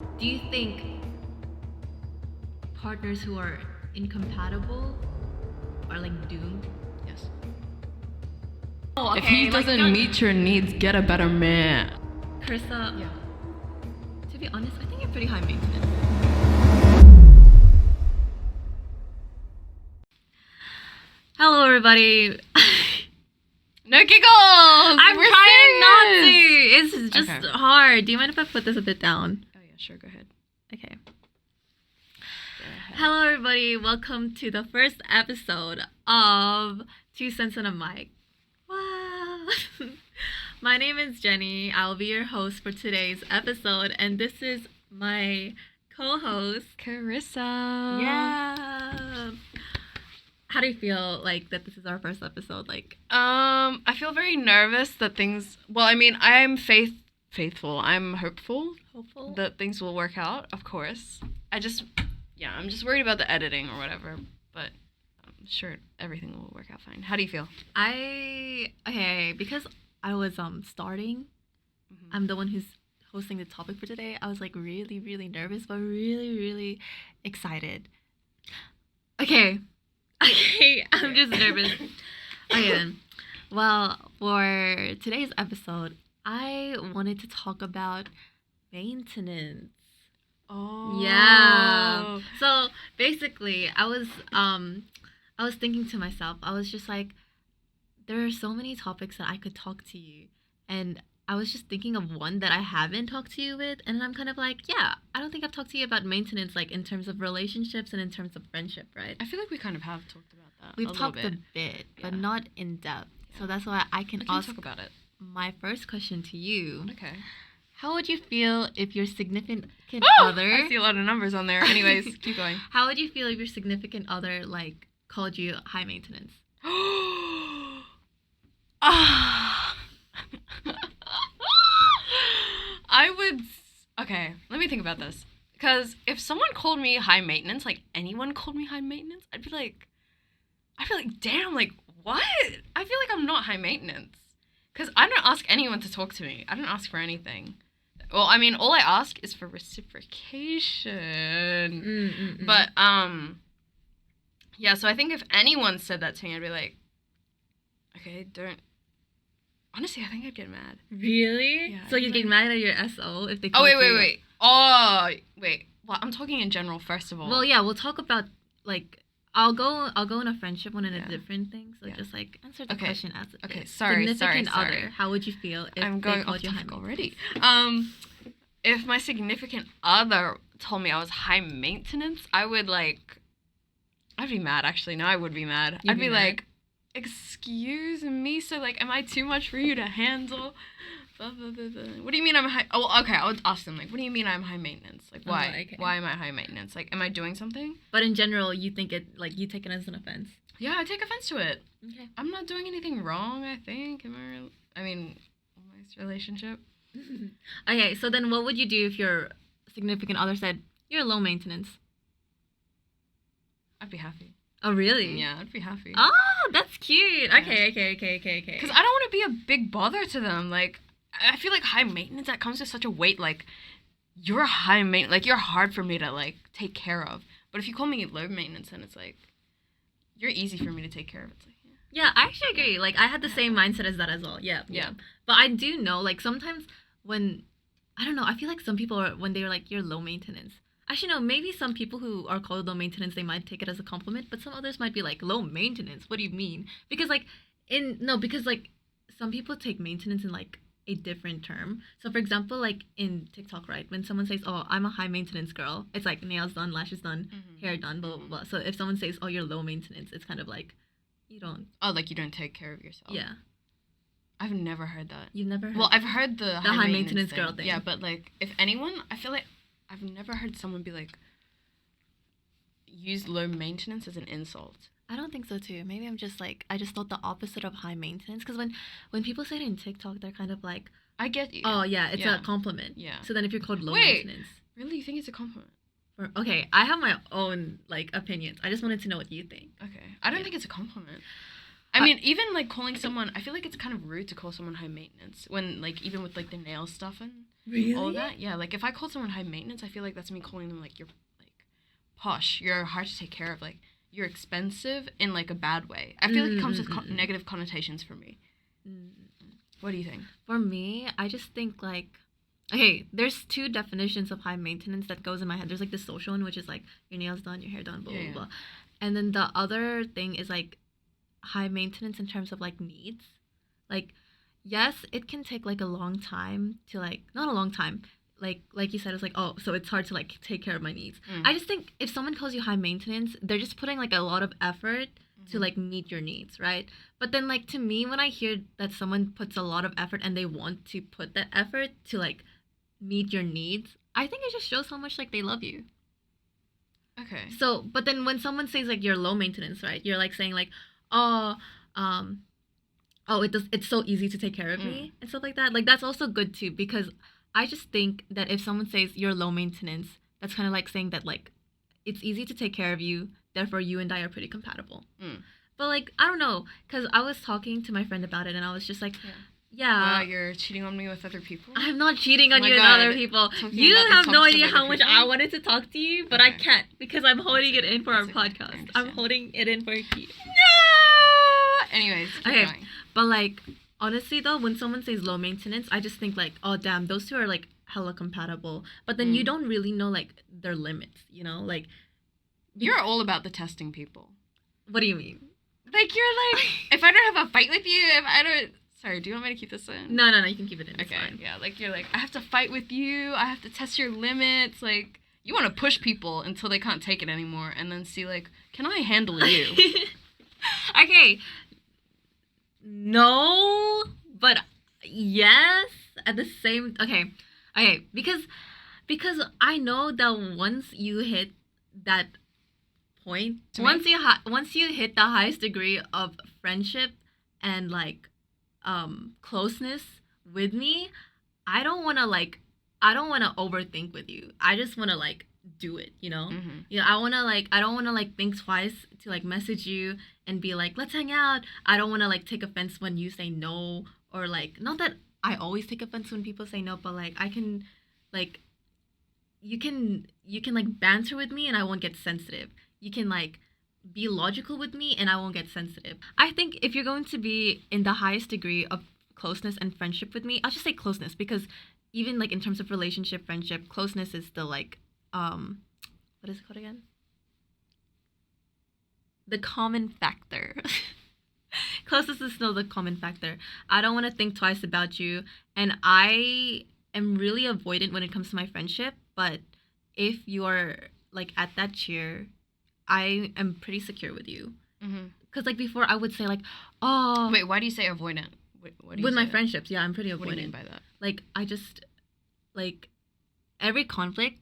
Do you think partners who are incompatible are like doomed? Yes. Oh, okay. If he doesn't meet your needs, get a better man. Carissa, Yeah. to be honest, I think you're pretty high maintenance. Hello, everybody. No giggles! I'm We're trying not to. serious! It's just Okay. hard. Do you mind if I put this a bit down? Oh yeah, sure, go ahead. Okay. Go ahead. Hello, everybody. Welcome to the first episode of 2 Cents on a Mic. Wow. My name is Jennie. I'll be your host for today's episode, and this is my co-host, Carissa. Yeah. How do you feel like that this is our first episode? Like, I feel very nervous that things. Well, I mean, I'm faithful. I'm hopeful hopeful? that things will work out. Of course. I'm just worried about the editing or whatever. But I'm sure everything will work out fine. How do you feel? Because I was starting. Mm-hmm. I'm the one who's hosting the topic for today. I was like really, really nervous, but really, really excited. Okay, I'm just nervous. Okay then. Well, for today's episode, I wanted to talk about maintenance. Oh. Yeah. So basically, I was thinking to myself, I was just like, there are so many topics that I could talk to you, and I was just thinking of one that I haven't talked to you with, and I'm kind of like, yeah, I don't think I've talked to you about maintenance, like in terms of relationships and in terms of friendship, right? I feel like we kind of have talked about that. We've a talked little bit. a bit, but Yeah. not in depth. Yeah. So that's why I can We can ask talk about it. my first question to you. Okay. How would you feel if your significant other... I see a lot of numbers on there. Anyways, keep going. How would you feel if your significant other, like, called you high maintenance? I would. Okay, let me think about this. Because if someone called me high maintenance, like anyone called me high maintenance, I'd be like, damn, like, what? I feel like I'm not high maintenance. Because I don't ask anyone to talk to me. I don't ask for anything. Well, I mean, all I ask is for reciprocation. But, yeah, so I think if anyone said that to me, I'd be like, okay, don't. Honestly, I think I'd get mad. Really? Yeah, So I'd you'd be get like- mad at your SO if they Oh, called wait. you... Oh, wait. Well, I'm talking in general, first of all. Well, yeah, we'll talk about, like... I'll go in a friendship one in a Yeah. different thing. So Yeah. just, like, answer the Okay. question as it Okay, is. sorry. Significant other, how would you feel if I'm they going called off you high topic maintenance? already. If my significant other told me I was high maintenance, I'd be mad, actually. No, I would be mad. You'd I'd be be mad? like, excuse me, so, like, am I too much for you to handle? Blah, blah, blah, blah. What do you mean I'm high? Oh, okay, I would ask them, like, what do you mean I'm high maintenance? Like, Oh, why? okay. Why am I high maintenance? Like, am I doing something? But in general, you think it, like, you take it as an offense. Yeah, I take offense to it. Okay. I'm not doing anything wrong, I think. I mean, nice relationship. Okay, so then what would you do if your significant other said, you're low maintenance? I'd be happy. Oh, really? Yeah, I'd be happy. Oh, that's cute. Yeah. Okay. Because I don't want to be a big bother to them. Like, I feel like high maintenance, that comes with such a weight. Like, you're high maintenance. Like, you're hard for me to, like, take care of. But if you call me low maintenance, then it's like, you're easy for me to take care of. It's like, yeah. Yeah, I actually agree. Like, I had the same mindset as that as well. Yeah. But I do know, like, sometimes when, I don't know, I feel like some people are, when they're like, you're low maintenance. Actually, no, maybe some people who are called low maintenance, they might take it as a compliment, but some others might be like, low maintenance? What do you mean? Because, like, some people take maintenance in, like, a different term. So, for example, like, in TikTok, right, when someone says, oh, I'm a high maintenance girl, it's like nails done, lashes done, hair done, blah, blah, blah. So, if someone says, oh, you're low maintenance, it's kind of like, you don't. Oh, like, you don't take care of yourself. Yeah. I've never heard that. You've never heard? Well, I've heard the high maintenance girl thing. Yeah, but, like, if anyone, I feel like I've never heard someone be like, use low maintenance as an insult. I don't think so too. Maybe I'm just like, I just thought the opposite of high maintenance. Because when people say it in TikTok, they're kind of like, I get you. oh yeah, it's Yeah. a compliment. Yeah. So then if you're called low Wait. maintenance. Really? You think it's a compliment? Okay, I have my own, like, opinions. I just wanted to know what you think. Okay. I don't Yeah. think it's a compliment. I mean, even like calling someone, I feel like it's kind of rude to call someone high maintenance when like even with like the nail stuff and all that. Yeah, like if I call someone high maintenance, I feel like that's me calling them like you're like posh, you're hard to take care of, like you're expensive in like a bad way. I feel like it comes with negative connotations for me. What do you think? For me, I just think like, okay, there's two definitions of high maintenance that goes in my head. There's like the social one, which is like your nails done, your hair done, blah blah blah, and then the other thing is like high maintenance in terms of like needs. Like, yes, it can take like a long time to like, not a long time, like you said, it's like, oh, so it's hard to like take care of my needs. I just think if someone calls you high maintenance, they're just putting like a lot of effort to like meet your needs, right? But then like to me, when I hear that someone puts a lot of effort and they want to put that effort to like meet your needs, I think it just shows how much like they love you. Okay. So, but then when someone says like you're low maintenance, right? You're like saying like, oh, it's so easy to take care of me and stuff like that. Like that's also good too, because I just think that if someone says you're low maintenance, that's kind of like saying that like it's easy to take care of you, therefore you and I are pretty compatible. But like I don't know, because I was talking to my friend about it and I was just like, yeah. Wow, you're cheating on me with other people? I'm not cheating on you and other people. You have no idea how much I wanted to talk to you, but I can't because I'm holding it in for our podcast. I'm holding it in for you. No! Anyways, keep going. But like, honestly though, when someone says low maintenance, I just think like, oh damn, those two are like hella compatible. But then you don't really know like their limits, you know? Like, you're all about the testing people. What do you mean? Like, you're like, if I don't have a fight with you, if I don't... Sorry, do you want me to keep this in? No, you can keep it in. Okay, yeah, like, you're like, I have to fight with you, I have to test your limits, like, you want to push people until they can't take it anymore, and then see, like, can I handle you? Okay. No, but yes, at the same... Okay, because I know that once you hit that point, once you hit the highest degree of friendship and like closeness with me, I don't want to overthink with you. I just want to like do it, you know? Yeah, I don't want to like think twice to like message you and be like, let's hang out. I don't want to like take offense when you say no, or like, not that I always take offense when people say no, but like I can like, you can like banter with me and I won't get sensitive. You can like be logical with me and I won't get sensitive. I think if you're going to be in the highest degree of closeness and friendship with me, I'll just say closeness, because even like in terms of relationship, friendship, closeness is still like what is it called again? The common factor. Closeness is still the common factor. I don't want to think twice about you, and I am really avoidant when it comes to my friendship, but if you are like at that tier, I am pretty secure with you. Because like before I would say like, oh... Wait, why do you say avoidant? What do you with my that? friendships, yeah, I'm pretty avoidant. What do you mean by that? Like, I just... Like, every conflict,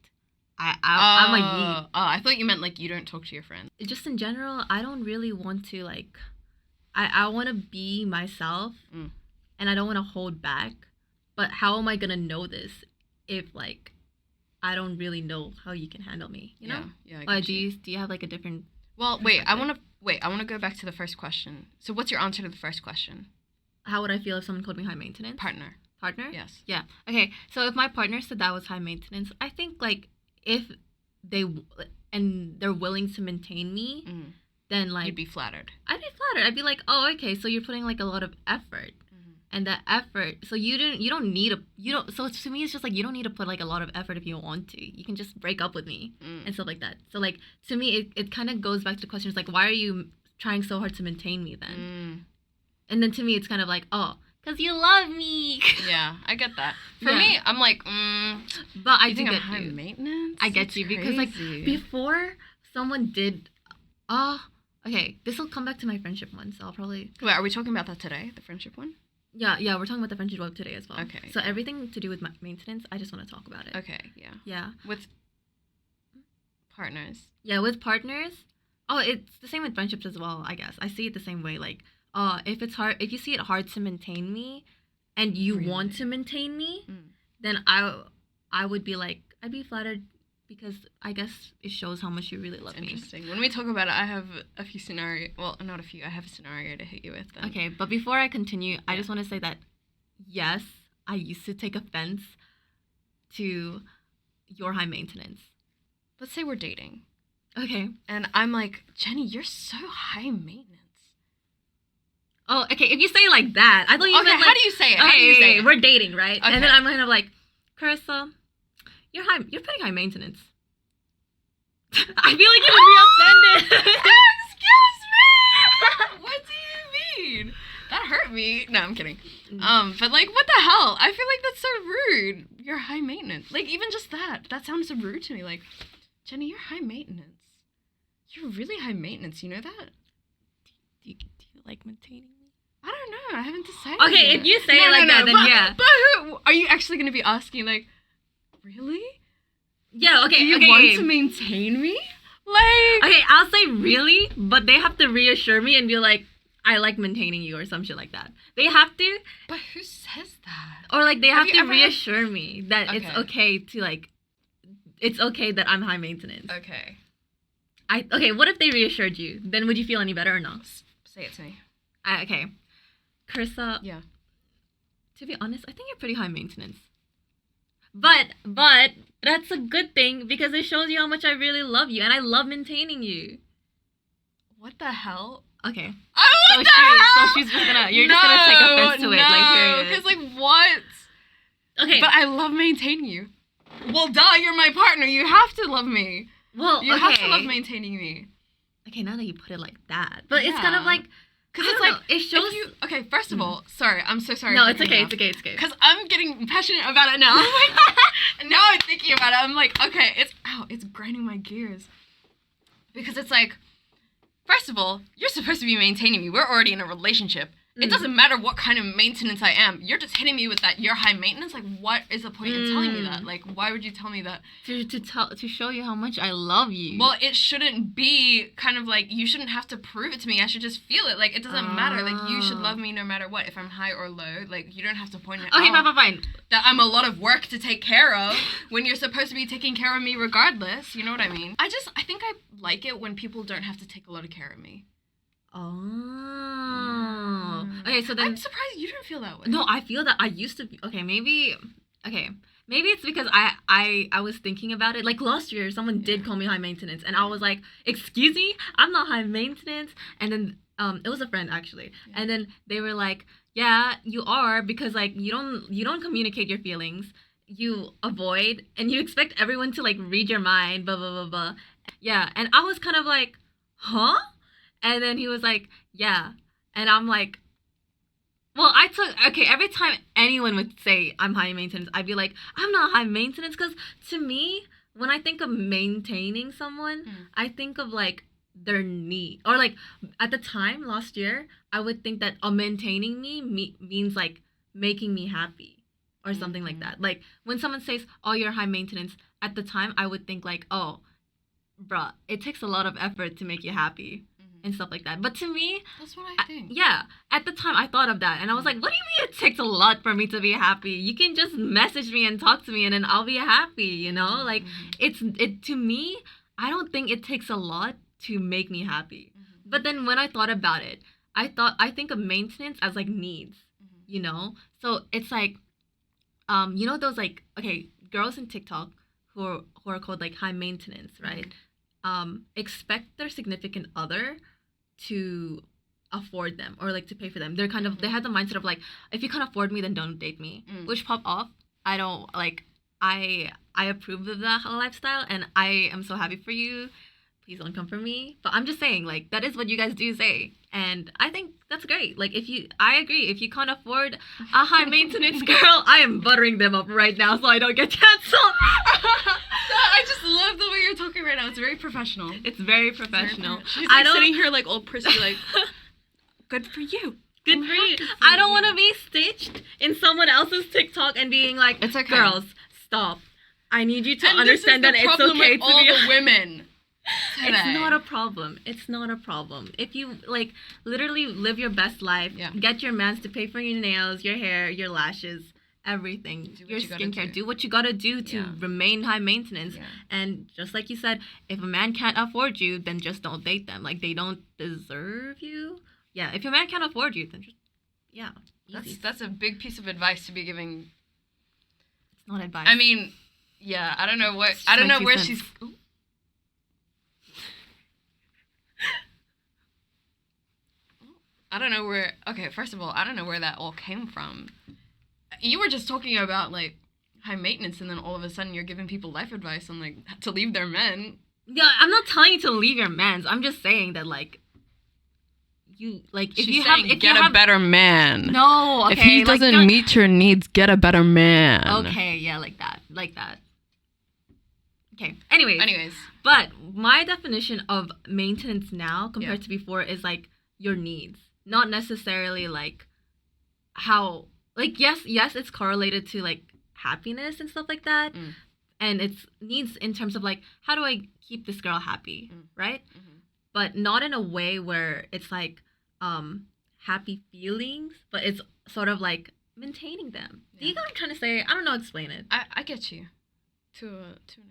I'm a yeet. Oh, I thought you meant like you don't talk to your friends. Just in general, I don't really want to like... I want to be myself, and I don't want to hold back. But how am I going to know this if like... I don't really know how you can handle me, you know? Yeah, I get you. Do you have like a different... Well, wait, I want to go back to the first question. So what's your answer to the first question? How would I feel if someone called me high maintenance? Partner? Yes. Yeah. Okay, so if my partner said that was high maintenance, I think like if they're willing to maintain me, then like... You'd be flattered. I'd be flattered. I'd be like, oh, okay, so you're putting like a lot of effort. And that effort, so so to me it's just like you don't need to put like a lot of effort if you want to. You can just break up with me and stuff like that. So like to me it kind of goes back to questions like, why are you trying so hard to maintain me then? And then to me it's kind of like, oh, because you love me. Yeah, I get that. For me, I'm like, but I do think get I'm high you. Maintenance? I get you, because like before someone did okay, this will come back to my friendship one, so I'll probably... Wait, are we talking about that today, the friendship one? Yeah, we're talking about the friendship web today as well. Okay. So everything to do with maintenance, I just want to talk about it. Okay, yeah. Yeah. With partners. Yeah, with partners. Oh, it's the same with friendships as well, I guess. I see it the same way. Like, if you see it hard to maintain me, and you want to maintain me, then I would be like, I'd be flattered because I guess it shows how much you really love me. Interesting. When we talk about it, I have a few scenarios. Well, not a few. I have a scenario to hit you with. Then. Okay, but before I continue, I just want to say that, yes, I used to take offense to your high maintenance. Let's say we're dating. Okay. And I'm like, Jennie, you're so high maintenance. Oh, okay. If you say it like that, I thought you meant like... how do you say it? Okay, How do you say it? we're dating, right? Okay. And then I'm kind of like, Carissa, you're pretty high maintenance. I feel like you would be offended. Excuse me! What do you mean? That hurt me. No, I'm kidding. But like, what the hell? I feel like that's so rude. You're high maintenance. Like, even just that sounds so rude to me. Like, Jennie, you're high maintenance. You're really high maintenance. You know that? Do you like maintaining me? I don't know. I haven't decided. Okay, yet. if you say it like that, then yeah. But who, are you actually going to be asking, like, really? Yeah, okay, Do you want to maintain me? Like... Okay, I'll say really, but they have to reassure me and be like, I like maintaining you or some shit like that. They have to. But who says that? Or, like, they have to reassure me that it's okay to, like, it's okay that I'm high maintenance. Okay. Okay, what if they reassured you? Then would you feel any better or not? Say it to me. Okay. Carissa. Yeah. To be honest, I think you're pretty high maintenance. But that's a good thing because it shows you how much I really love you and I love maintaining you. What the hell? Okay. Oh, so she's just gonna you're just gonna take offense to it, like period. Because like what? Okay. But I love maintaining you. Well, duh, you're my partner. You have to love me. Well, you have to love maintaining me. Okay, now that you put it like that, but it's kind of like. Because it's like, it shows you... Okay, first of all, sorry, I'm so sorry. No, it's okay. Because I'm getting passionate about it now. And now I'm thinking about it. I'm like, okay, it's grinding my gears. Because it's like, first of all, you're supposed to be maintaining me. We're already in a relationship. It doesn't matter what kind of maintenance I am. You're just hitting me with that you're high maintenance. Like, what is the point in telling me that? Like, why would you tell me that? To show you how much I love you. Well, it shouldn't be kind of like, you shouldn't have to prove it to me. I should just feel it. Like, it doesn't matter. Like, you should love me no matter what. If I'm high or low, like, you don't have to point it out. Okay, fine. That I'm a lot of work to take care of when you're supposed to be taking care of me regardless. You know what I mean? I think I like it when people don't have to take a lot of care of me. Oh. Okay, so then... I'm surprised you don't feel that way. No, I feel that I used to be... Okay, maybe it's because I was thinking about it. Like, last year, someone did call me high maintenance, and I was like, excuse me? I'm not high maintenance. And then, it was a friend, actually. Yeah. And then they were like, yeah, you are, because, like, you don't communicate your feelings. You avoid, and you expect everyone to, like, read your mind, blah, blah, blah, blah. Yeah, and I was kind of like, huh? And then he was like, yeah. And I'm like, well, every time anyone would say I'm high maintenance, I'd be like, I'm not high maintenance. Because to me, when I think of maintaining someone, I think of, like, their need. Or, like, at the time, last year, I would think that maintaining me means, like, making me happy. Or something like that. Like, when someone says, oh, you're high maintenance, at the time, I would think, like, oh, bruh, it takes a lot of effort to make you happy. And stuff like that. But to me... That's what I think. Yeah. At the time, I thought of that. And I was like, what do you mean it takes a lot for me to be happy? You can just message me and talk to me and then I'll be happy, you know? Like, to me, I don't think it takes a lot to make me happy. But then when I thought about it, I think of maintenance as, like, needs, you know? So it's like, you know those, like, okay, girls in TikTok who are called, like, high maintenance, right? Expect their significant other to afford them or, like, to pay for them. They're kind of they have the mindset of, like, if you can't afford me, then don't date me. Which pop off. I don't, like, I approve of that lifestyle and I am so happy for you. Please don't come for me. But I'm just saying, like, that is what you guys do say. And I think that's great. Like, I agree. If you can't afford a high maintenance girl, I am buttering them up right now so I don't get canceled. I just love the way you're talking right now. It's very professional. It's very professional. She's, like, sitting here, like, all prissy, like, good for you. Good for you. I don't want to be stitched in someone else's TikTok and being like, it's okay. Girls, stop. I need you to understand that it's okay to all be the women. Today. It's not a problem. It's not a problem. If you, like, literally live your best life, get your mans to pay for your nails, your hair, your lashes, everything. Do what Your you gotta skincare. do. Do what you gotta do to Yeah. remain high maintenance. Yeah. And just like you said, if a man can't afford you, then just don't date them. Like, they don't deserve you. Yeah, if your man can't afford you, then just, yeah. Easy. That's a big piece of advice to be giving. It's not advice. I mean, yeah, I don't know what It's I don't my know two where cents. she's. I don't know where. Okay, first of all, I don't know where that all came from. You were just talking about like high maintenance, and then all of a sudden you're giving people life advice on like to leave their men. Yeah, I'm not telling you to leave your mans. I'm just saying that, like, you, like, if She's you have, saying, if get you a have, better man. no, okay, If he like, doesn't don't- meet your needs, get a better man. okay, yeah, like that. Okay, anyways, but my definition of maintenance now compared to before is like your needs, not necessarily like how, like, yes, it's correlated to like happiness and stuff like that. And it's needs in terms of like, how do I keep this girl happy, right? But not in a way where it's like happy feelings, but it's sort of like maintaining them. Do you get what I'm trying to say? I don't know how to explain it. I get you to an extent.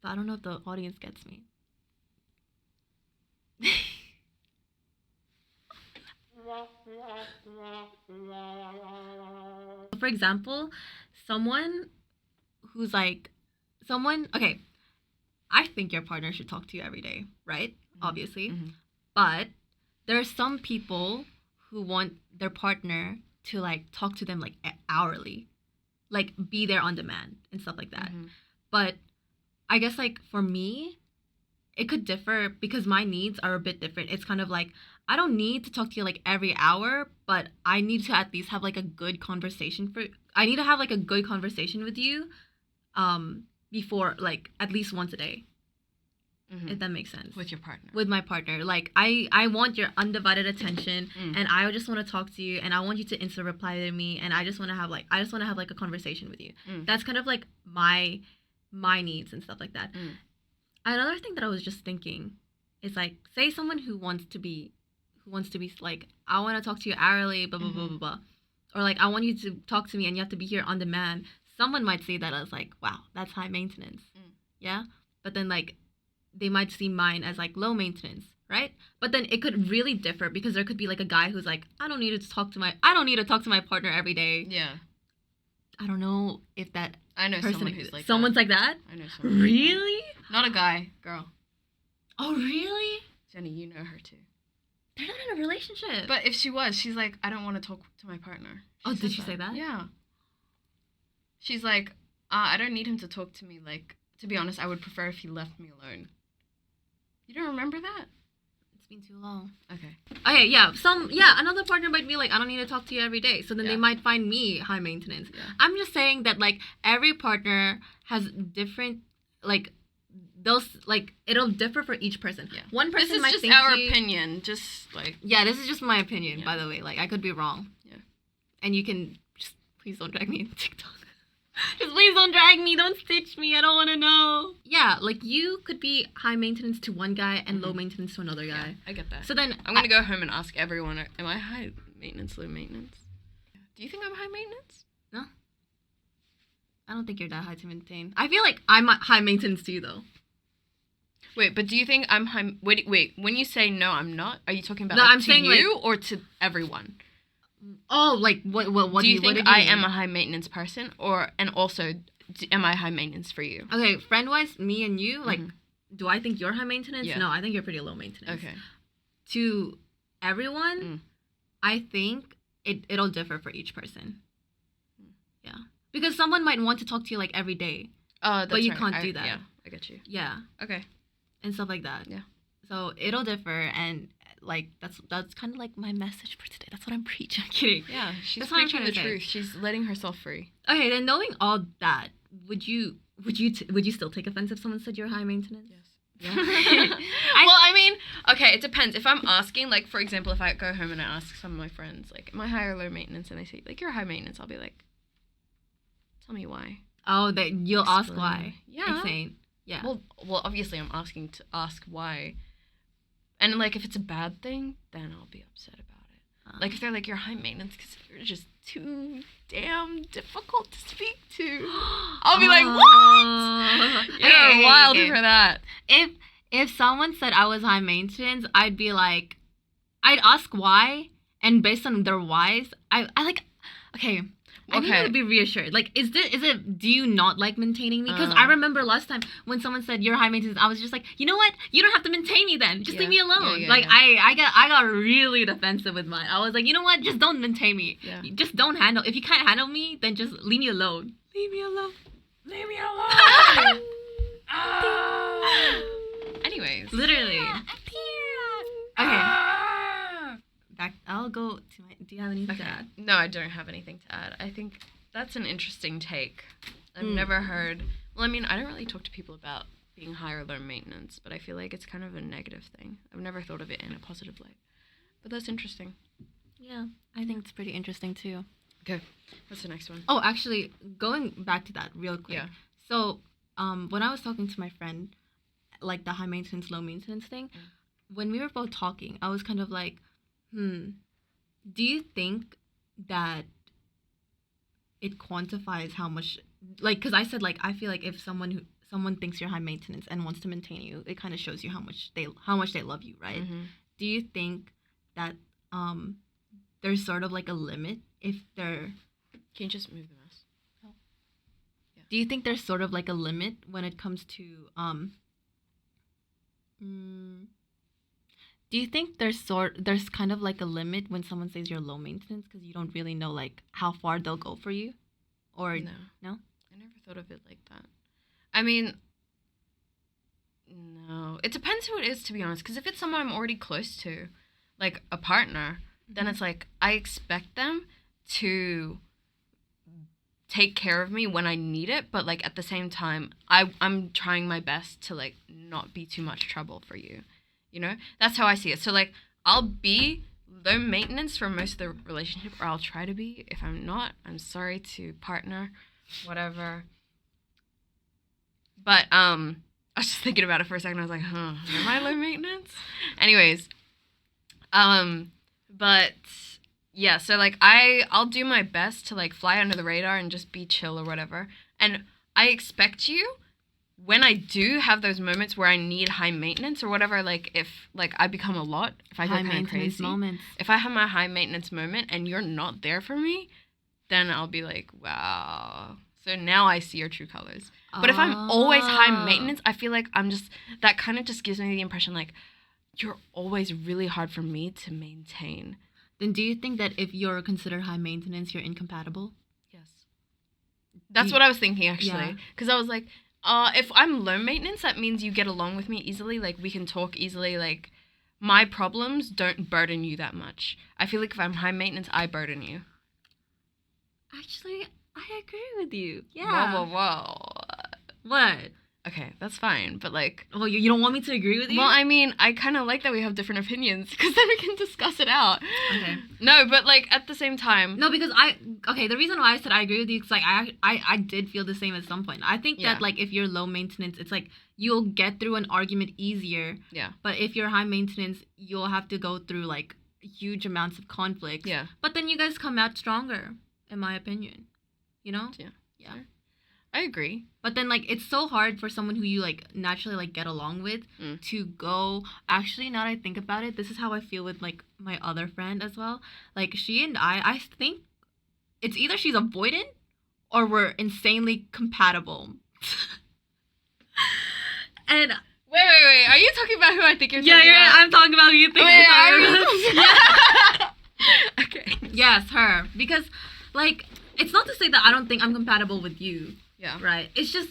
But I don't know if the audience gets me. For example, okay, I think your partner should talk to you every day, right? Obviously. But there are some people who want their partner to like talk to them like hourly, like be there on demand and stuff like that. But I guess like for me, it could differ because my needs are a bit different. It's kind of like, I don't need to talk to you like every hour, but I need to at least have like a good conversation with you before, like, at least once a day. If that makes sense. With your partner. With my partner. Like, I want your undivided attention, and I just want to talk to you, and I want you to instant reply to me, and I just want to have like a conversation with you. That's kind of like my needs and stuff like that. Another thing that I was just thinking is like, say someone who wants to be like, I want to talk to you hourly, blah blah blah blah blah, or like, I want you to talk to me and you have to be here on demand. Someone might see that as like, wow, that's high maintenance. Yeah, but then like, they might see mine as like low maintenance, right? But then it could really differ because there could be like a guy who's like, I don't need to talk to my partner every day. Yeah. I don't know if that I know person someone who's like someone's that. like that. I know someone. Really? Not a guy, girl. Oh, really? Jenny, you know her too. They're not in a relationship. But if she was, she's like, I don't want to talk to my partner. Did she say that? Yeah. She's like, I don't need him to talk to me. Like, to be honest, I would prefer if he left me alone. You don't remember that? It's been too long. Okay, yeah. Another partner might be like, I don't need to talk to you every day. So then they might find me high maintenance. Yeah. I'm just saying that like every partner has different like those like it'll differ for each person. Yeah. One person this is might just think our opinion. Just like this is just my opinion, by the way. Like, I could be wrong. Yeah. And you can just please don't drag me into TikTok. Just please don't drag me. Don't stitch me. I don't want to know. Yeah, like you could be high maintenance to one guy and low maintenance to another guy. Yeah, I get that. So then I'm going to go home and ask everyone, am I high maintenance, low maintenance? Do you think I'm high maintenance? No. I don't think you're that high to maintain. I feel like I'm high maintenance to you, though. Wait, but do you think I'm high... Wait, when you say no, I'm not, are you talking about I'm to saying, you or to everyone? Oh, like, what do you think what I am a high maintenance person? And also, am I high maintenance for you? Okay, friend-wise, me and you, like, do I think you're high maintenance? Yeah. No, I think you're pretty low maintenance. Okay. To everyone, I think it'll differ for each person. Yeah. Because someone might want to talk to you, like, every day. That's but you right. can't do that. Yeah, I get you. Yeah. Okay. And stuff like that. Yeah. So it'll differ, and like that's kind of like my message for today. That's what I'm preaching. I'm kidding. Yeah, she's that's what I'm preaching the trying to truth. say. She's letting herself free. Okay, then knowing all that, would you still take offense if someone said you're high maintenance? Yes. Yeah. Well, I mean, okay, it depends. If I'm asking, like, for example, if I go home and I ask some of my friends, like, am I high or low maintenance, and they say, like, you're high maintenance, I'll be like, tell me why. Oh, that you'll Explain. ask why. Yeah. Insane. Yeah. Well, obviously I'm asking to ask why. And, like, if it's a bad thing, then I'll be upset about it. Like if they're like, you're high maintenance because you're just too damn difficult to speak to. I'll be like, what? You're wild for that. If someone said I was high maintenance, I'd be like, I'd ask why, and based on their whys, I like, okay. I need to be reassured. Like, is it? Do you not like maintaining me? Because I remember last time when someone said you're high maintenance, I was just like, you know what? You don't have to maintain me then. Just leave me alone. I got really defensive with mine. I was like, you know what? Just don't maintain me. Yeah. Just don't handle. If you can't handle me, then just leave me alone. Leave me alone. Leave me alone. Anyways. Literally. Okay. I'll go to my. Do you have anything to add? No, I don't have anything to add. I think that's an interesting take. I've never heard. Well, I mean, I don't really talk to people about being high or low maintenance, but I feel like it's kind of a negative thing. I've never thought of it in a positive light. But that's interesting. Yeah, I think it's pretty interesting too. Okay, what's the next one? Oh, actually, going back to that real quick. Yeah. So, when I was talking to my friend, like the high maintenance, low maintenance thing, when we were both talking, I was kind of like, do you think that it quantifies how much, like, because I said, like, I feel like if someone thinks you're high maintenance and wants to maintain you, it kind of shows you how much they love you, right? Mm-hmm. Do you think that there's sort of like a limit if they're... Can you just move the mouse? Oh. Yeah. Do you think there's sort of like a limit when it comes to do you think there's kind of like a limit when someone says you're low maintenance because you don't really know like how far they'll go for you? Or no? I never thought of it like that. I mean, no. It depends who it is, to be honest, because if it's someone I'm already close to, like a partner, then it's like I expect them to take care of me when I need it, but like at the same time, I'm trying my best to like not be too much trouble for you. You know, that's how I see it. So like, I'll be low maintenance for most of the relationship, or I'll try to be. If I'm not, I'm sorry to partner, whatever. But I was just thinking about it for a second. I was like, am I low maintenance? Anyways, but yeah. So like, I'll do my best to like fly under the radar and just be chill or whatever. And I expect you, when I do have those moments where I need high maintenance or whatever, like if like I become a lot, if I go kind of crazy, moments. If I have my high maintenance moment and you're not there for me, then I'll be like, wow. So now I see your true colors. But if I'm always high maintenance, I feel like that kind of just gives me the impression like you're always really hard for me to maintain. Then do you think that if you're considered high maintenance, you're incompatible? Yes. That's what I was thinking actually. Because I was like, if I'm low maintenance, that means you get along with me easily. Like, we can talk easily. Like, my problems don't burden you that much. I feel like if I'm high maintenance, I burden you. Actually, I agree with you. Yeah. Whoa. What? Okay, that's fine. But, like... Well, you don't want me to agree with you? Well, I mean, I kind of like that we have different opinions, because then we can discuss it out. Okay. No, but, like, at the same time... No, because the reason why I said I agree with you is, like, I did feel the same at some point. I think that, like, if you're low maintenance, it's, like, you'll get through an argument easier. Yeah. But if you're high maintenance, you'll have to go through, like, huge amounts of conflict. Yeah. But then you guys come out stronger, in my opinion. You know? Yeah. Yeah. Sure. I agree. But then, like, it's so hard for someone who you, like, naturally, like, get along with to go... Actually, now that I think about it, this is how I feel with, like, my other friend as well. Like, she and I think it's either she's avoidant or we're insanely compatible. And... Wait. Are you talking about who I think you're talking about? Yeah, I'm talking about who you think you're talking about. Okay. Yes, her. Because, like, it's not to say that I don't think I'm compatible with you. Yeah. Right. It's just,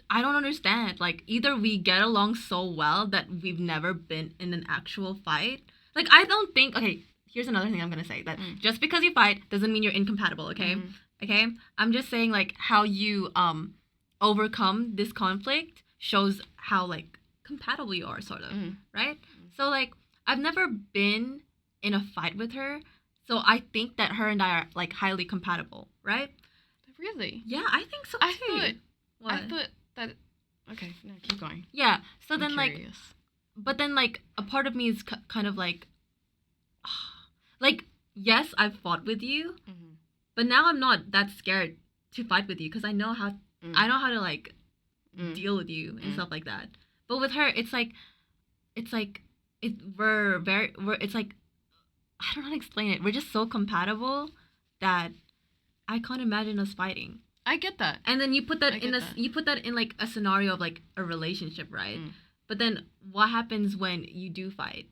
I don't understand. Like, either we get along so well that we've never been in an actual fight. Like, I don't think, okay, here's another thing I'm going to say. That just because you fight doesn't mean you're incompatible, okay? Okay? I'm just saying, like, how you overcome this conflict shows how, like, compatible you are, sort of. Right? So, like, I've never been in a fight with her. So I think that her and I are, like, highly compatible, right? Really? Yeah, I think so too. I thought that... Okay, no, keep going. Yeah, so I'm then, curious. Like... But then, like, a part of me is kind of, like... like, yes, I've fought with you, Mm-hmm. but now I'm not that scared to fight with you because I know how to like deal with you and stuff like that. But with her, it's like it's like I don't know how to explain it. We're just so compatible that I can't imagine us fighting. I get that. And then you put that you put that in like a scenario of like a relationship, right? But then what happens when you do fight?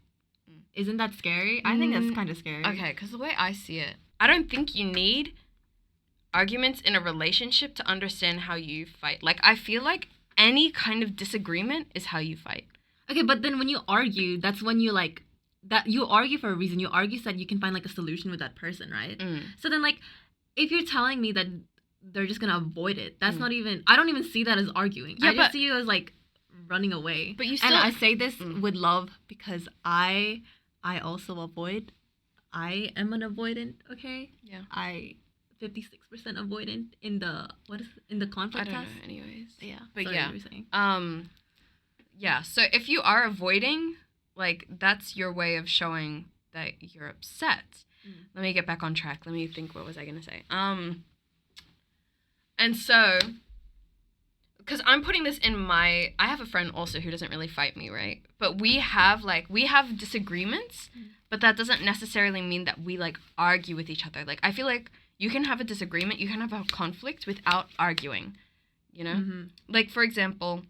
Isn't that scary? I think that's kind of scary. Okay, because the way I see it, I don't think you need arguments in a relationship to understand how you fight. Like, I feel like any kind of disagreement is how you fight. Okay, but then when you argue, that's when you like that you argue for a reason. You argue so that you can find like a solution with that person, right? So then like if you're telling me that they're just gonna avoid it, that's not even. I don't even see that as arguing. Yeah, I just see you as like running away. But you still. And I say this with love because I also avoid. I am an avoidant. Okay. Yeah. 56% avoidant in the conflict test. I don't test. know. Anyways. Yeah. But sorry, yeah. what you were saying. Yeah. So if you are avoiding, like that's your way of showing that you're upset. Let me get back on track. Let me think. What was I gonna say? And so, because I'm putting this in I have a friend also who doesn't really fight me, right? But we have disagreements, but that doesn't necessarily mean that we like argue with each other. Like I feel like you can have a disagreement, you can have a conflict without arguing, you know? Like for example,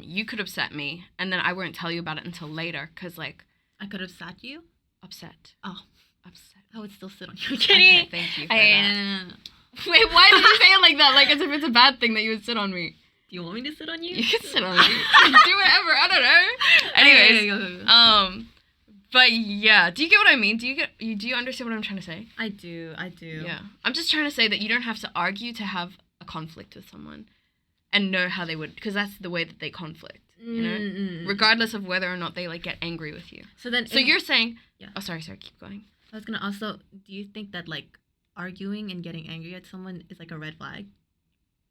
you could upset me, and then I won't tell you about it until later, because like I could have sat you. Upset. Oh, upset. I would still sit on you. Kidding. Okay, thank you for that. Wait, why did you say it like that? Like as if it's a bad thing that you would sit on me. Do you want me to sit on you? You can sit on me. Do whatever. I don't know. Anyways, but yeah, do you get what I mean? Do you understand what I'm trying to say? I do. Yeah, I'm just trying to say that you don't have to argue to have a conflict with someone, and know how they would, because that's the way that they conflict. You know, regardless of whether or not they like get angry with you. So you're saying, yeah. Oh, sorry, keep going. I was gonna also. Do you think that like arguing and getting angry at someone is like a red flag?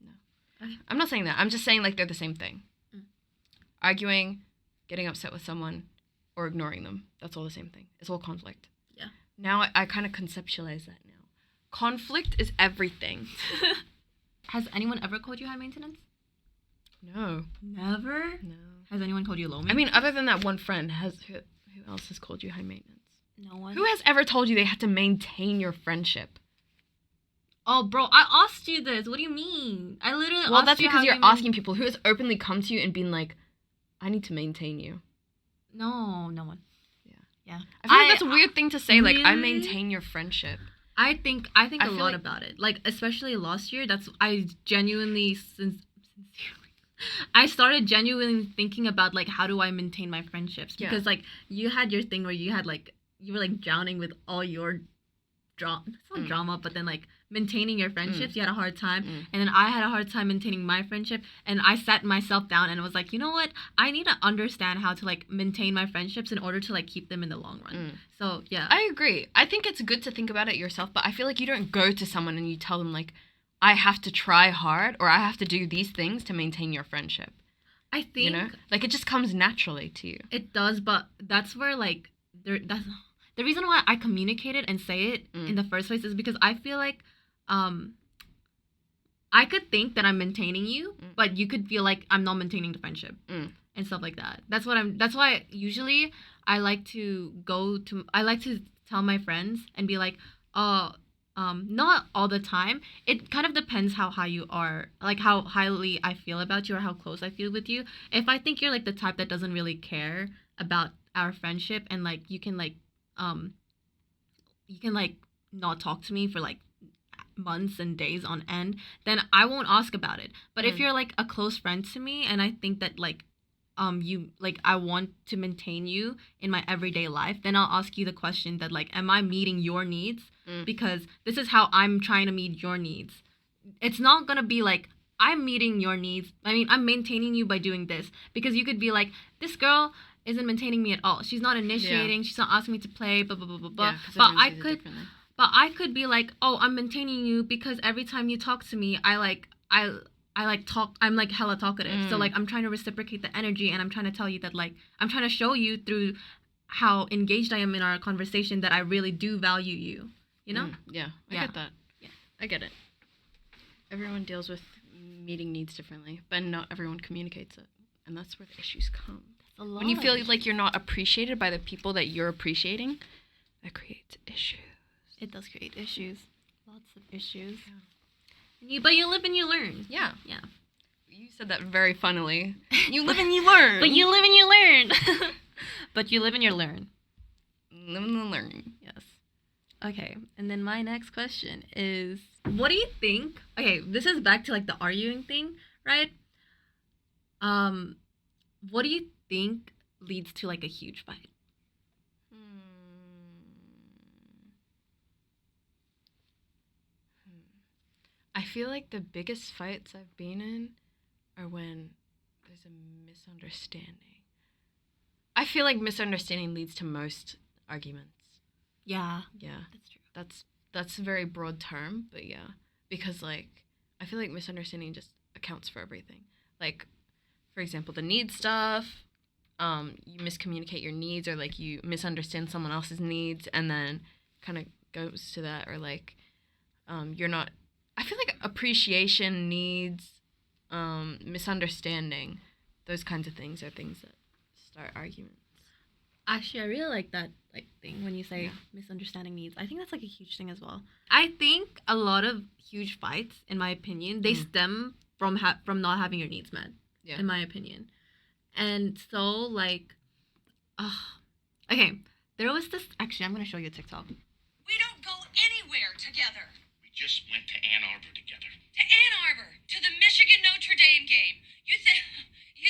No. Okay. I'm not saying that. I'm just saying like they're the same thing. Arguing, getting upset with someone, or ignoring them. That's all the same thing. It's all conflict. Yeah. Now I kind of conceptualize that now. Conflict is everything. Has anyone ever called you high maintenance? No. Never? No. Has anyone called you low maintenance? I mean, other than that one friend, who else has called you high maintenance? No one. Who has ever told you they had to maintain your friendship? Oh, bro, I asked you this. What do you mean? I literally asked you. Well, that's because you're asking people. Who has openly come to you and been like, I need to maintain you? No one. Yeah. I feel like that's a weird thing to say. Really? Like, I maintain your friendship. I think a lot about it. Like, especially last year, I genuinely, I started genuinely thinking about, like, how do I maintain my friendships? Because, like, you had your thing where you were, like, drowning with all your drama. It's not drama, but then, like, maintaining your friendships, you had a hard time. And then I had a hard time maintaining my friendship. And I sat myself down and was like, you know what? I need to understand how to, like, maintain my friendships in order to, like, keep them in the long run. So, yeah. I agree. I think it's good to think about it yourself, but I feel like you don't go to someone and you tell them, like, I have to try hard or I have to do these things to maintain your friendship. I think... You know? Like, it just comes naturally to you. It does, but that's where, like, the reason why I communicate it and say it in the first place is because I feel like I could think that I'm maintaining you, but you could feel like I'm not maintaining the friendship and stuff like that. That's why usually I like to tell my friends and be like, not all the time. It kind of depends how high you are, like how highly I feel about you or how close I feel with you. If I think you're like the type that doesn't really care about our friendship and like you can not talk to me for like months and days on end, then I won't ask about it. But if you're like a close friend to me and I think that like you like I want to maintain you in my everyday life, then I'll ask you the question that like, am I meeting your needs? Because this is how I'm trying to meet your needs. It's not gonna be like I'm meeting your needs. I mean, I'm maintaining you by doing this, because you could be like, this girl isn't maintaining me at all. She's not initiating. She's not asking me to play. Blah blah blah blah blah. Yeah, but I could be like, oh, I'm maintaining you because every time you talk to me, I talk. I'm like hella talkative. So like I'm trying to reciprocate the energy, and I'm trying to tell you that like I'm trying to show you through how engaged I am in our conversation that I really do value you. You know? Yeah, I get that. Yeah, I get it. Everyone deals with meeting needs differently, but not everyone communicates it, and that's where the issues come. When you feel like you're not appreciated by the people that you're appreciating, that creates issues. It does create issues. Lots of issues. Yeah. But you live and you learn. Yeah. Yeah. You said that very funnily. You live and you learn. But you live and you learn. But you live and you learn. Live and learn. Yes. Okay. And then my next question is, what do you think? Okay, this is back to like the arguing thing, right? What do you think leads to like a huge fight? I feel like the biggest fights I've been in are when there's a misunderstanding. I feel like misunderstanding leads to most arguments. Yeah. Yeah. That's true. That's a very broad term, but yeah. Because like I feel like misunderstanding just accounts for everything. Like, for example, the need stuff, you miscommunicate your needs, or like you misunderstand someone else's needs and then kind of goes to that, or like you're not, I feel like appreciation, needs, misunderstanding, those kinds of things are things that start arguments. Actually, I really like that like thing when you say misunderstanding needs. I think that's like a huge thing as well. I think a lot of huge fights, in my opinion, they stem from not having your needs met. Yeah. In my opinion, and so like, okay, there was this. Actually, I'm gonna show you a TikTok. We don't go anywhere together. We just went to Ann Arbor together. To Ann Arbor, to the Michigan Notre Dame game. You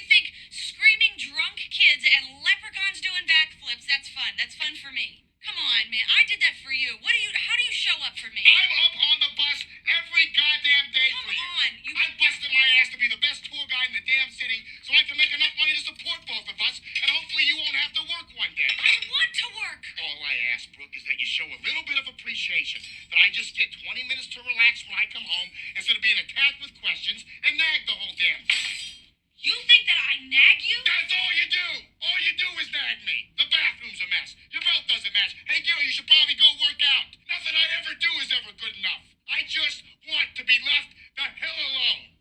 think screaming drunk kids and leprechauns doing backflips, that's fun. That's fun for me. Come on, man. I did that for you. How do you show up for me? I'm up on the bus every goddamn day for you. Come on. I'm busting my ass to be the best tour guide in the damn city so I can make enough money to support both of us, and hopefully you won't have to work one day. I want to work. All I ask, Brooke, is that you show a little bit of appreciation, that I just get 20 minutes to relax when I come home instead of being attacked with questions and nag the whole damn time. You think that I nag you? That's all you do. All you do is nag me. The bathroom's a mess. Your belt doesn't match. Hey, Gil, you should probably go work out. Nothing I ever do is ever good enough. I just want to be left the hell alone.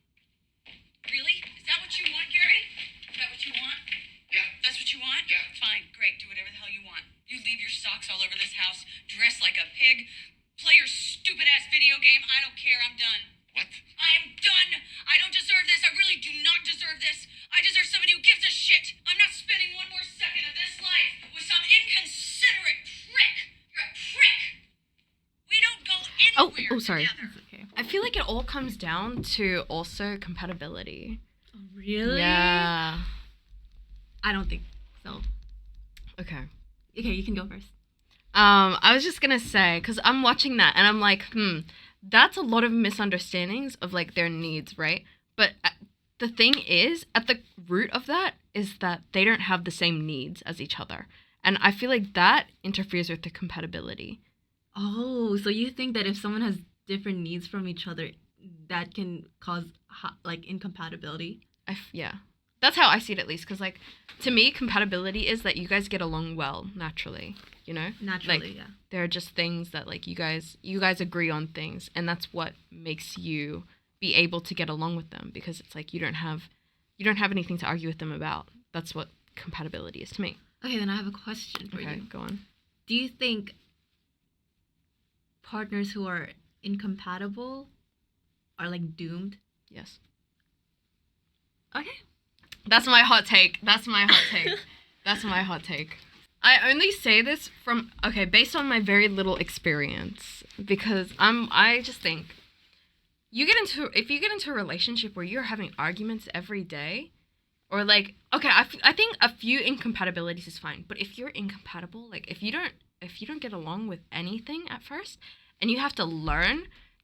Really? Is that what you want, Gary? Is that what you want? Yeah. That's what you want? Yeah. Fine, great. Do whatever the hell you want. You leave your socks all over this house, dress like a pig, play your stupid-ass video game. I don't care. I'm done. What? I am done. I don't deserve this. I really do not deserve this. I deserve somebody who gives a shit. I'm not spending one more second of this life with some inconsiderate prick. You're a prick. We don't go anywhere sorry. together. Okay. I feel like it all comes down to also compatibility. Oh, really? Yeah. I don't think so. Okay. Okay, you can go first. I was just gonna say, because I'm watching that and I'm like, that's a lot of misunderstandings of like their needs, right? But the thing is, at the root of that is that they don't have the same needs as each other. And I feel like that interferes with the compatibility. Oh, so you think that if someone has different needs from each other, that can cause like incompatibility? Yeah. That's how I see it, at least, because like to me, compatibility is that you guys get along well naturally, you know? Naturally, like, yeah. There are just things that like you guys agree on things, and that's what makes you be able to get along with them, because it's like you don't have anything to argue with them about. That's what compatibility is to me. Okay, then I have a question for you. Okay, go on. Do you think partners who are incompatible are like doomed? Yes. Okay. That's my hot take. That's my hot take. I only say this based on my very little experience, because I just think if you get into a relationship where you're having arguments every day, or like, okay, I think a few incompatibilities is fine, but if you're incompatible, like if you don't get along with anything at first, and you have to learn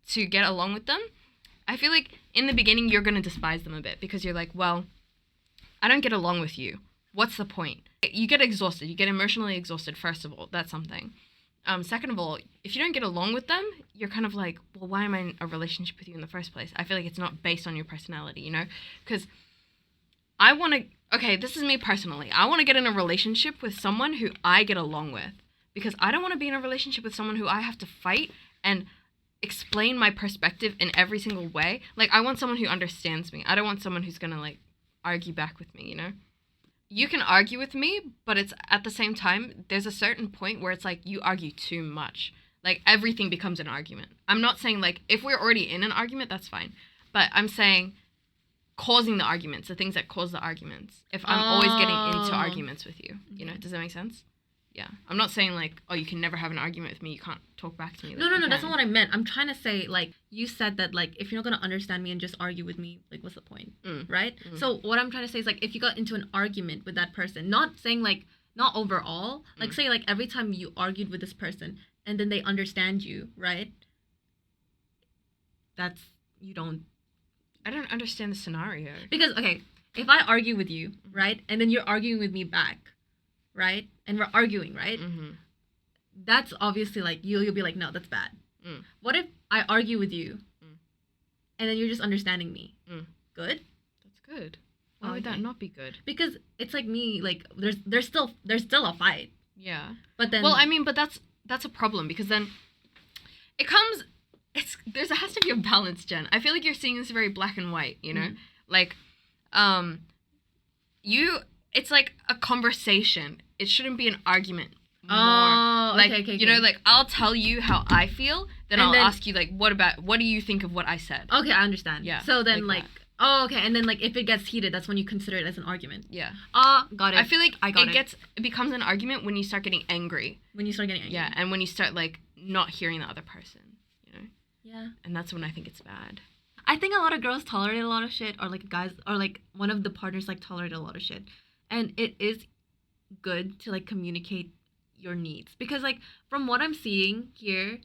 to get along with them, I feel like in the beginning you're gonna despise them a bit, because you're like, well, I don't get along with you. What's the point? You get exhausted. You get emotionally exhausted, first of all. That's something. Second of all, if you don't get along with them, you're kind of like, well, why am I in a relationship with you in the first place? I feel like it's not based on your personality, you know? Because I want to, okay, this is me personally. I want to get in a relationship with someone who I get along with. Because I don't want to be in a relationship with someone who I have to fight and explain my perspective in every single way. Like, I want someone who understands me. I don't want someone who's going to, like, argue back with me, you know? You can argue with me, but it's at the same time, there's a certain point where it's like you argue too much. Like, everything becomes an argument. I'm not saying, like, if we're already in an argument, that's fine. But I'm saying causing the arguments, the things that cause the arguments. If I'm always getting into arguments with you, you know? Does that make sense? Yeah. I'm not saying, like, oh, you can never have an argument with me. You can't talk back to me. Like, No, that's not what I meant. I'm trying to say, like, you said that, like, if you're not going to understand me and just argue with me, like, what's the point? Right? So what I'm trying to say is, like, if you got into an argument with that person, not saying, like, not overall, like, say, like, every time you argued with this person and then they understand you, right? That's, you don't. I don't understand the scenario. Because, okay, if I argue with you, right, and then you're arguing with me back, right? And we're arguing, right? That's obviously like you'll be like, no, that's bad. What if I argue with you and then you're just understanding me? Good? That's good. Why would that not be good? Because it's like me, like there's still a fight. Yeah. But then, well, I mean, but that's a problem because then it comes. There has to be a balance, Jen. I feel like you're seeing this very black and white. You know, like, it's like a conversation. It shouldn't be an argument. More. Like, okay. You know, like, I'll tell you how I feel, then I'll ask you, like, what do you think of what I said? Okay, I understand. Yeah. So then, like okay, and then, like, if it gets heated, that's when you consider it as an argument. Yeah. Got it. I feel like it becomes an argument when you start getting angry. When you start getting angry. Yeah, and when you start, like, not hearing the other person, you know? Yeah. And that's when I think it's bad. I think a lot of girls tolerate a lot of shit, or, like, guys, or, like, one of the partners, like, tolerate a lot of shit. And it is good to, like, communicate your needs. Because, like, from what I'm seeing here,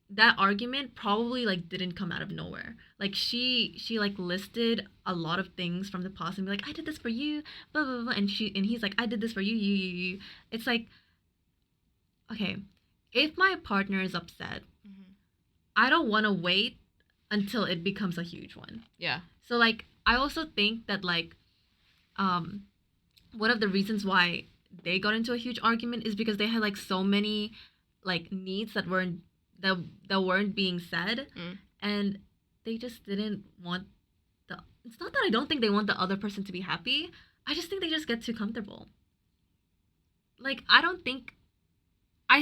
that argument probably, like, didn't come out of nowhere. Like, she like, listed a lot of things from the past and be like, I did this for you, blah, blah, blah. And he's like, I did this for you, you. It's like, okay, if my partner is upset, I don't want to wait until it becomes a huge one. Yeah. So, like, I also think that, like, one of the reasons why they got into a huge argument is because they had, like, so many, like, needs that weren't being said, and they just didn't want it's not that I don't think they want the other person to be happy. I just think they just get too comfortable. Like, I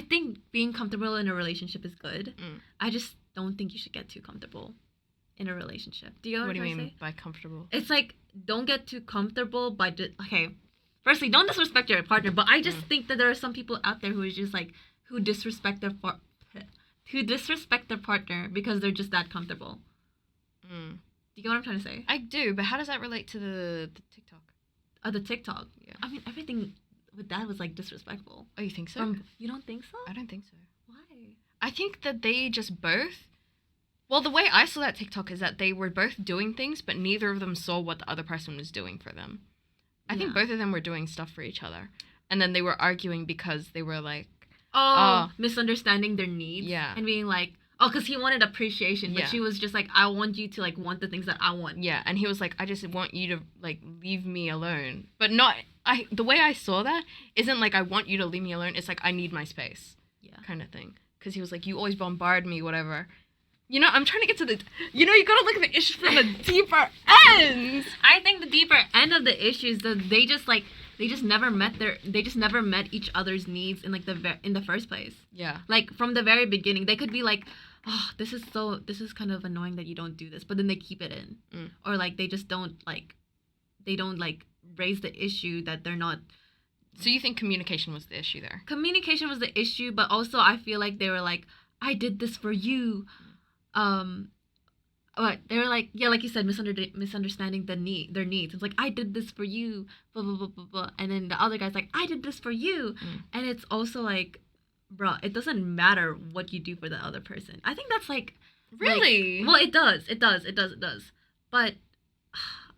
think being comfortable in a relationship is good. I just don't think you should get too comfortable in a relationship. Do you know what do you I'm trying mean to say? by comfortable? It's like, don't get too comfortable by okay. Firstly, don't disrespect your partner, but I just think that there are some people out there who is just like who disrespect their partner because they're just that comfortable. Do you get what I'm trying to say? I do, but how does that relate to the TikTok? The TikTok. Yeah. I mean, everything with that was, like, disrespectful. Oh, you think so? You don't think so? I don't think so. Why? I think that they just both... Well, the way I saw that TikTok is that they were both doing things, but neither of them saw what the other person was doing for them. I think both of them were doing stuff for each other. And then they were arguing because they were like... misunderstanding their needs. Yeah. And being like, because he wanted appreciation, but she was just like, I want you to, like, want the things that I want. Yeah, and he was like, I just want you to, like, leave me alone. But not... the way I saw that isn't like, I want you to leave me alone. It's like, I need my space. Yeah. Kind of thing. Because he was like, you always bombard me, whatever. You know, I'm trying to get to the... You know, you gotta look at the issue from the deeper ends. I think the deeper end of the issue is that they just never met each other's needs in, like, in the first place. Yeah. Like, from the very beginning, they could be like, oh, this is kind of annoying that you don't do this, but then they keep it in. Or, like, they just don't, like, raise the issue that they're not... So you think communication was the issue there? Communication was the issue, but also I feel like they were like, I did this for you. But they were like, yeah, like you said, misunderstanding their needs. It's like, I did this for you, blah, blah, blah, blah, blah. And then the other guy's like, I did this for you. And it's also like, bruh, it doesn't matter what you do for the other person. I think that's like... Really? Like, well, it does. But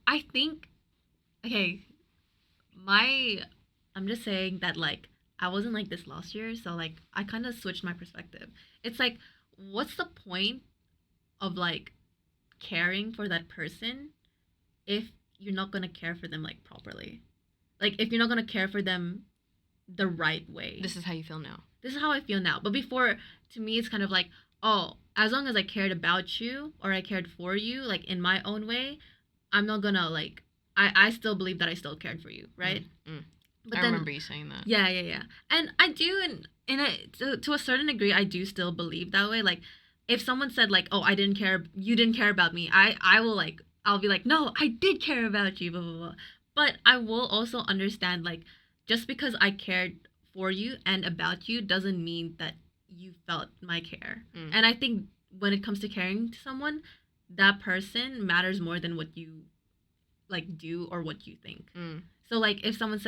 I think, okay, I'm just saying that, like, I wasn't like this last year, so, like, I kind of switched my perspective. It's like, what's the point of, like, caring for that person if you're not gonna care for them like properly. Like if you're not gonna care for them the right way. This is how you feel now. This is how I feel now. But before, to me, it's kind of like, oh, as long as I cared about you or I cared for you, like in my own way, I'm not gonna like. I still believe that I still cared for you, right? But I remember you saying that. Yeah. And I do, to a certain degree, I do still believe that way. Like, if someone said like, "Oh, you didn't care about me," I will like, I'll be like, "No, I did care about you," blah blah blah. But I will also understand like, just because I cared for you and about you doesn't mean that you felt my care. And I think when it comes to caring to someone, that person matters more than what you like do or what you think. So like if someone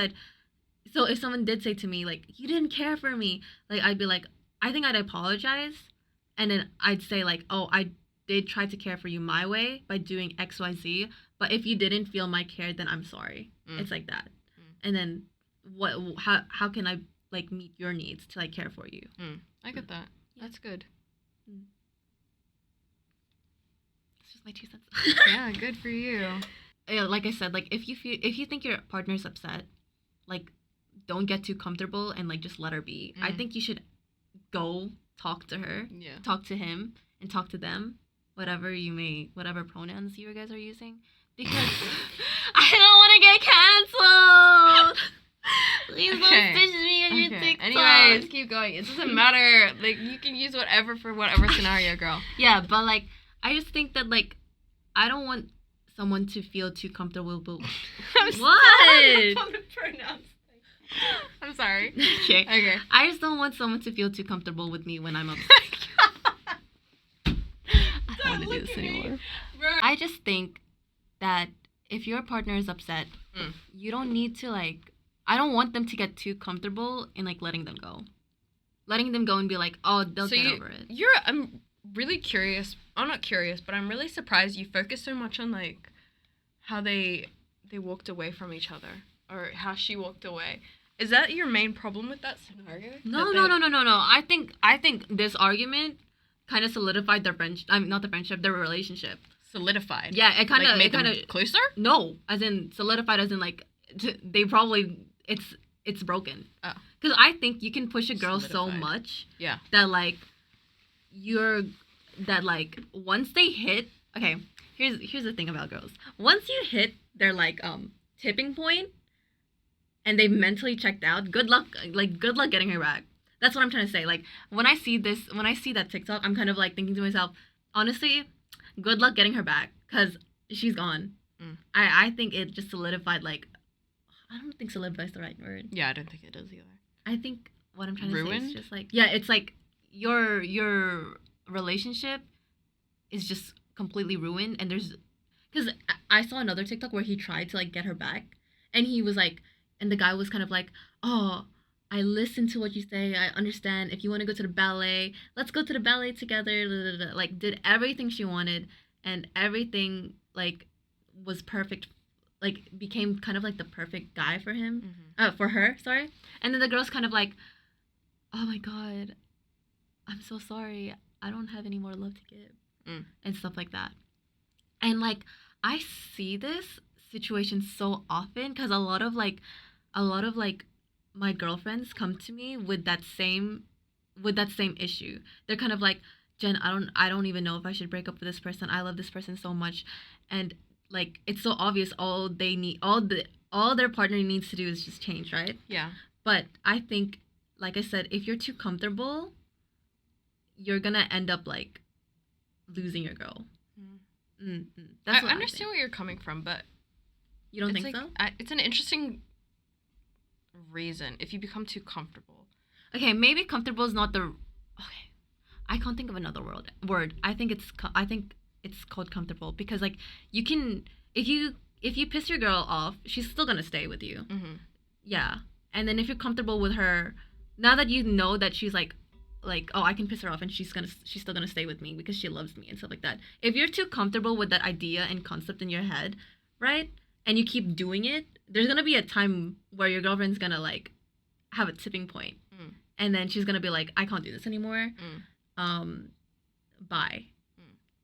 did say to me like, you didn't care for me, like I'd be like, I think I'd apologize, and then I'd say like, oh, I did try to care for you my way by doing XYZ, but if you didn't feel my care, then I'm sorry. It's like that. And then how can I like meet your needs to like care for you? I get that. That's good. It's just my 2 cents. Yeah, good for you. Yeah, like I said, like if you think your partner's upset, like don't get too comfortable and like just let her be. I think you should go talk to her, talk to him, and talk to them, whatever pronouns you guys are using, because I don't want to get canceled. Please don't stitch me on your TikTok. Anyways, keep going. It doesn't matter. Like you can use whatever for whatever scenario, girl. Yeah, but like I just think that like I don't want someone to feel too comfortable. What? I'm sorry. Okay. I just don't want someone to feel too comfortable with me when I'm upset. I don't want to do this anymore. I just think that if your partner is upset, you don't need to like. I don't want them to get too comfortable in like letting them go and be like, oh, they'll get over it. I'm really curious. I'm not curious, but I'm really surprised you focus so much on like how they walked away from each other or how she walked away. Is that your main problem with that scenario? No. I think this argument kind of solidified their friendship. I mean, not the friendship, their relationship. Solidified. Yeah, it kind of made them closer. No, as in solidified, as in like they probably it's broken. Oh. Because I think you can push a girl so much. Yeah. That like once they hit. Okay, here's the thing about girls. Once you hit their like tipping point, and they've mentally checked out, good luck getting her back. That's what I'm trying to say. Like when I see that TikTok, I'm kind of like thinking to myself, honestly, good luck getting her back because she's gone. I think it just solidified like, I don't think solidify is the right word. Yeah, I don't think it is either. I think what I'm trying to Ruined? say is just like, yeah, it's like your relationship is just completely ruined, and because I saw another TikTok where he tried to like get her back, and he was like, and the guy was kind of like, oh, I listen to what you say, I understand, if you want to go to the ballet, let's go to the ballet together, blah, blah, blah. Like did everything she wanted, and everything like was perfect, like became kind of like the perfect guy for him, for her, sorry. And then the girl's kind of like, oh my god, I'm so sorry, I don't have any more love to give, and stuff like that. And like I see this situation so often because a lot of my girlfriends come to me with that same issue. They're kind of like, Jen, I don't even know if I should break up with this person. I love this person so much, and like it's so obvious all their partner needs to do is just change, right? Yeah. But I think, like I said, if you're too comfortable, you're gonna end up like losing your girl. That's I understand where you're coming from, but you don't think like, so? It's an interesting reason if you become too comfortable. Okay, maybe comfortable is not the. Okay, I can't think of another word. I think it's called comfortable because like you can if you piss your girl off, she's still gonna stay with you. Yeah, and then if you're comfortable with her, now that you know that she's like oh, I can piss her off and she's still gonna stay with me because she loves me and stuff like that. If you're too comfortable with that idea and concept in your head, right, and you keep doing it, there's gonna be a time where your girlfriend's gonna like have a tipping point, and then she's gonna be like, I can't do this anymore. Bye.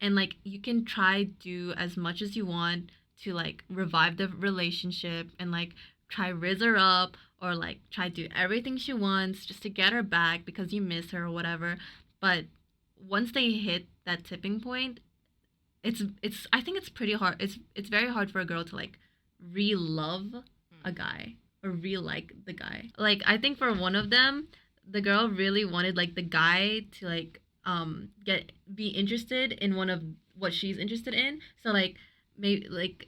And like you can try do as much as you want to like revive the relationship and like try rizz her up or like try do everything she wants just to get her back because you miss her or whatever. But once they hit that tipping point, it's I think it's pretty hard. It's very hard for a girl to like re-love a guy or re-like the guy. Like I think for one of them, the girl really wanted like the guy to like be interested in one of what she's interested in. So like maybe like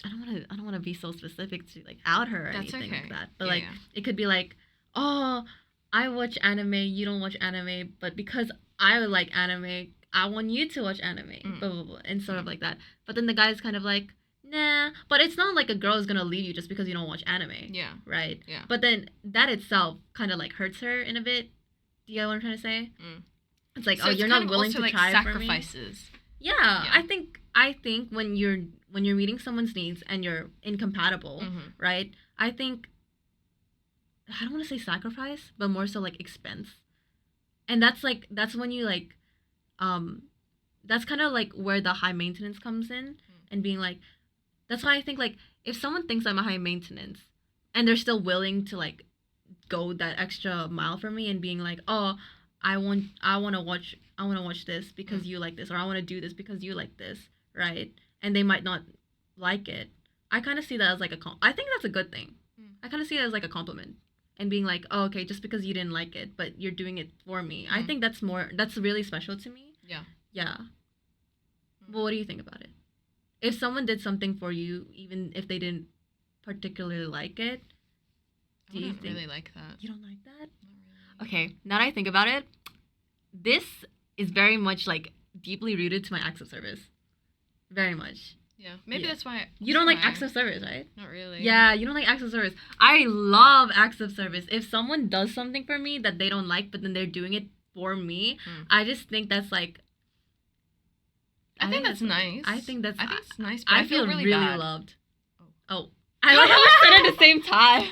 I don't want to be so specific to like out her or That's anything okay. like that. But Yeah, like yeah. it could be like, oh, I watch anime, you don't watch anime, but because I like anime, I want you to watch anime, blah blah blah, and sort of like that. But then the guy's kind of like, nah. But it's not like a girl is gonna leave you just because you don't watch anime. Yeah. Right. Yeah. But then that itself kind of like hurts her in a bit. Do you get what I'm trying to say? It's like, So oh, it's you're kind not of willing also, to like, try sacrifices. for me. Yeah, I think when you're meeting someone's needs and you're incompatible, right? I think I don't want to say sacrifice, but more so like expense. And that's when you like that's kind of like where the high maintenance comes in and being like that's why I think like if someone thinks I'm a high maintenance and they're still willing to like go that extra mile for me and being like, "Oh, I want to watch this because you like this or I want to do this because you like this," right? And they might not like it. I kind of see that as like I think that's a good thing. I kind of see it as like a compliment and being like, "Oh, okay, just because you didn't like it, but you're doing it for me." I think that's really special to me. Yeah. Yeah. Well, what do you think about it? If someone did something for you, even if they didn't particularly like it, do you think really like that? you don't like that? Not really. Okay, now that I think about it, this is very much like deeply rooted to my acts of service. Very much. Yeah. Maybe Yeah. that's why. You don't like acts of service, right? Not really. Yeah, you don't like acts of service. I love acts of service. If someone does something for me that they don't like, but then they're doing it for me, I just think that's like. I think that's nice. I think it's nice. But I feel really bad. loved. Oh. I like how we said it at the same time.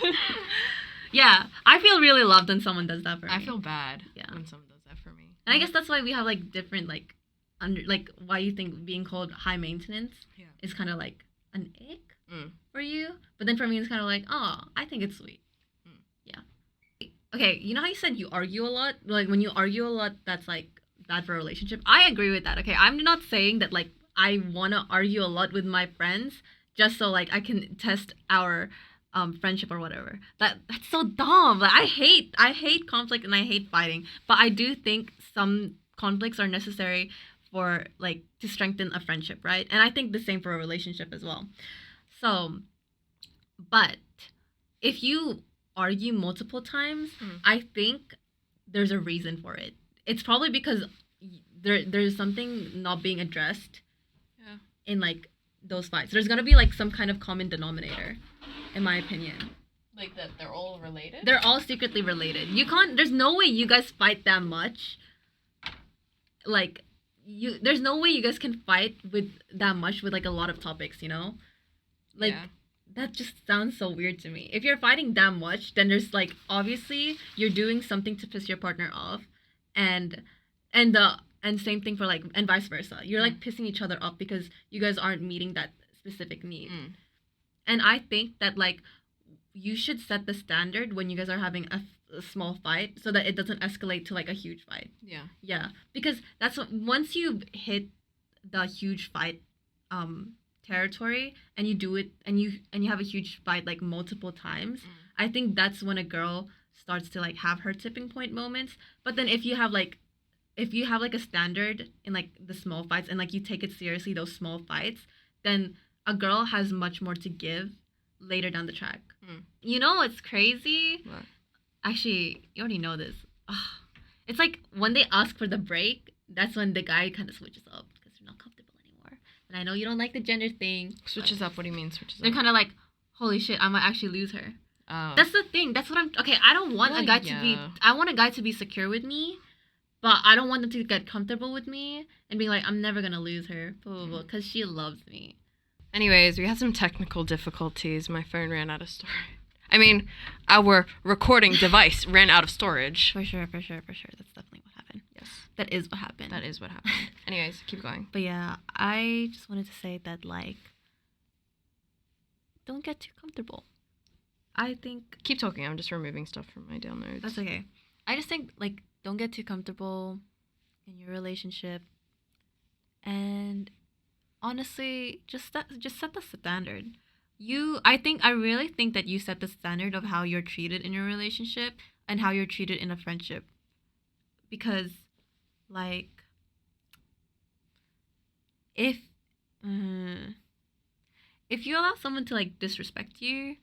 Yeah, I feel really loved when someone does that for me. I feel bad Yeah. when someone does that for me. And I guess that's why we have like different like why you think being called high maintenance is kind of like an ick for you, but then for me it's kind of like, oh, I think it's sweet. Yeah. Okay, you know how you said you argue a lot? Like when you argue a lot, that's like bad for a relationship. I agree with that. Okay, I'm not saying that like I want to argue a lot with my friends just so like I can test our friendship or whatever. That's so dumb. Like I hate conflict and I hate fighting. But I do think some conflicts are necessary for like to strengthen a friendship, right? And I think the same for a relationship as well. So, but if you argue multiple times, I think there's a reason for it. It's probably because there's something not being addressed in like those fights. There's gonna be like some kind of common denominator, in my opinion. Like that they're all related? They're all secretly related. You can't. There's no way you guys fight that much. Like there's no way you guys can fight with that much with like a lot of topics. You know, like that just sounds so weird to me. If you're fighting that much, then there's like obviously you're doing something to piss your partner off, and same thing for like and vice versa. You're like pissing each other off because you guys aren't meeting that specific need. And I think that like you should set the standard when you guys are having a small fight so that it doesn't escalate to like a huge fight. Yeah, because that's once you hit the huge fight territory and you do it and you have a huge fight like multiple times, I think that's when a girl starts to like have her tipping point moments. But then if you have like a standard in like the small fights and like you take it seriously, those small fights, then a girl has much more to give later down the track. You know what's crazy? What? Actually, you already know this. It's like when they ask for the break, that's when the guy kind of switches up because they're not comfortable anymore. And I know you don't like the gender thing. Switches up? What do you mean switches up? They're kind of like, holy shit, I might actually lose her. Oh. That's the thing. That's what I'm... Okay, I don't want a guy to be... I want a guy to be secure with me, but I don't want them to get comfortable with me and be like, I'm never going to lose her, because she loves me. Anyways, we had some technical difficulties. My phone ran out of storage. I mean, our recording device ran out of storage. For sure. That's definitely what happened. Yes. That is what happened. That is what happened. Anyways, keep going. But yeah, I just wanted to say that, like, don't get too comfortable. I think Keep talking. I'm just removing stuff from my downloads. that's okay. I just think like don't get too comfortable in your relationship, and honestly, just set the standard. I really think that you set the standard of how you're treated in your relationship and how you're treated in a friendship, because like if if you allow someone to like disrespect you,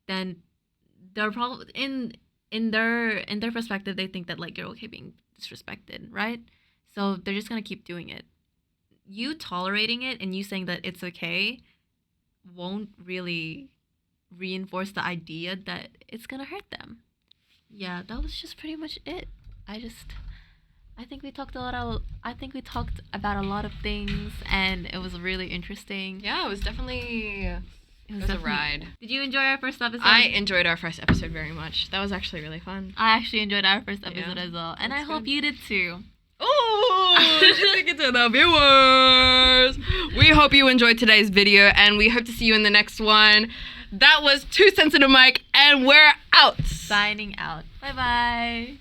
then they're probably in their perspective they think that like you're okay being disrespected, right? So they're just gonna keep doing it. You tolerating it and you saying that it's okay won't really reinforce the idea that it's gonna hurt them. Yeah, that was just pretty much it. I think we talked about a lot of things, and it was really interesting. Yeah, it was definitely it was a ride. Did you enjoy our first episode? I enjoyed our first episode very much. That was actually really fun. I actually enjoyed our first episode Yeah, as well, and I that's hope good. you did too. Oh, speaking to the viewers. We hope you enjoyed today's video, and we hope to see you in the next one. That was Too Sensitive Mike, and we're out. Signing out. Bye bye.